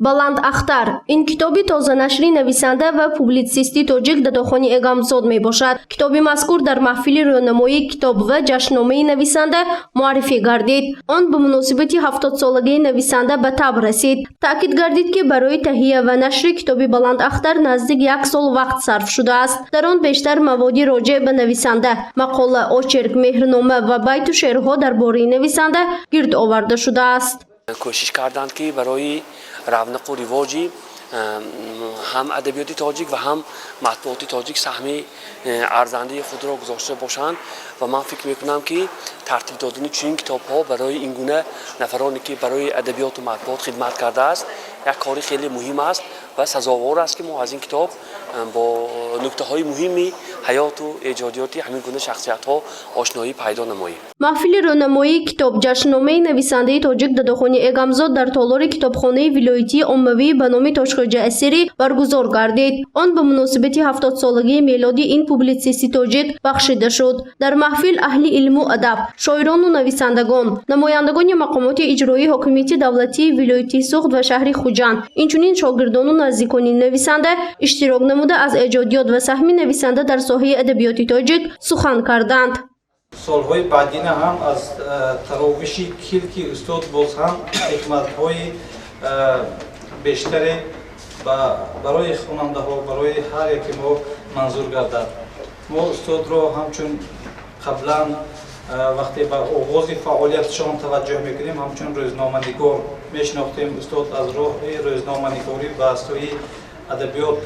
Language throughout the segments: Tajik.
Баланд Ахтар. ин китоби тозанашри нависанда ва публitsисти тоҷик Додохони Эгамзод мебошад. Китоби мазкур дар маҳфили рӯнамоии китоб ва ҷашнномаи нависанда муаррифӣ гардид. Он ба муносибати 70-солагии нависанда ба таб расид. Таъкид гардид ки барои таҳия ва нашри китоби Баланд Ахтар наздик 1 сол вақт сарф шудааст. Дар он бештар маводи роҷеъ ба нависанда, мақола, очерк, меҳрнома ва байту шеърҳо дар бораи нависанда гирд оварда шудааст. کوشش کردند که برای رونق و رواجی هم ادبیات تاجیک و هم مطبوعات تاجیک سهم ارزنده خود را گذاشته باشند و من فکر میکنم که ترتیب دادن چنین کتاب ها برای این گونه نفرانی که برای ادبیات و مطبوعات خدمت کرده است یک کاری خیلی مهم است و سزاوار است که ما از این کتاب با نکته های مهمی حیات و ایجادیات همین گونه شخصیت ها آشنایی پیدا نماییم. маҳфили рӯнамоии китоб ҷашнномаи нависандаи тоҷик Додохони Эгамзод дар толори китобхонаи вилоятии оммавӣ ба номи Тошхоҷа Асирӣ баргузор гардид. Он ба муносибати 70-солагии мелоди ин публitsисти тоҷик бахшида шуд. Дар маҳфил аҳли илму адаб, шоирону нависандагон, намояндагони мақомоти иҷроии ҳокимияти давлатии вилоятии Суғд ва шаҳри Хуҷанд, инчунин шогирдону наздикони нависанда иштирок намуда аз эҷодиёт ва саҳми нависанда дар соҳаи адабиёти тоҷик сухан карданд. солҳои баъдина ҳам аз таровиши килки устод боз ҳам ҳикматҳои бештаре барои хонандаҳо, барои ҳар яке мо манзур гардад. мо устодро ҳамчун қаблан вақте ба оғози фаъолиятшон таваҷҷӯҳ мекунем, ҳамчун рӯзноманигор мешинохтем. устод аз роҳи рӯзноманигорӣ ба соҳаи адабиёт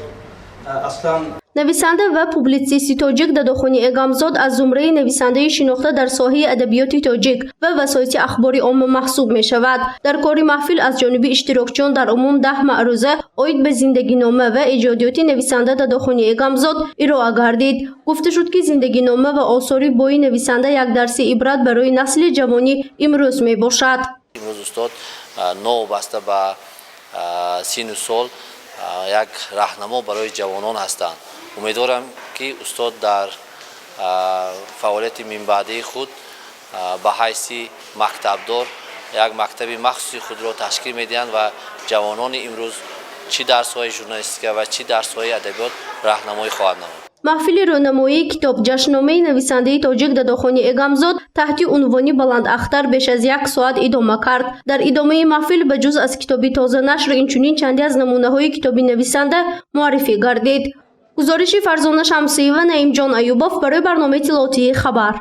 аслан нависанда ва публitsисти тоҷик Додохони Эгамзод аз зумраи нависандаи шинохта дар соҳаи адабиёти тоҷик ва васоити ахбори omma маҳсуб мешавад. Дар кори маҳфил аз ҷониби иштирокчиён дар умум 10 маъруза оид ба зиндагинома ва эҷодиёти нависанда Додохони Эгамзод ироа гардид. Гуфта шуд ки зиндагинома ва осори бои нависанда як дарси ибрат барои насли ҷавонӣ имрӯз мебошад. имрӯз устод новобаста ба сину сол як раҳнамо барои ҷавонон ҳастанд. умедворам ки устод дар фаъолияти минбаъдии худ ба ҳайси мактабдор як мактаби махсуси худро ташкил медиҳанд ва ҷавонони имрӯз чӣ дарсҳои журналистика ва чӣ дарсҳои адабиёт раҳнамоӣ хоҳанд намуд. маҳфили рӯнамоии китоб ҷашнномаи нависандаи тоҷик Додохони Эгамзод таҳти унвони Баланд Ахтар беш аз 1 соат идома кард. Дар идомаи маҳфил ба ҷуз аз китоби тозанашр инчунин чанде аз намунаҳои китоби нависанда муаррифӣ гардид. гузориши Фарзона Шамсиева, Наимҷон Аюбов барои барномаи Иттилоотии Хабар.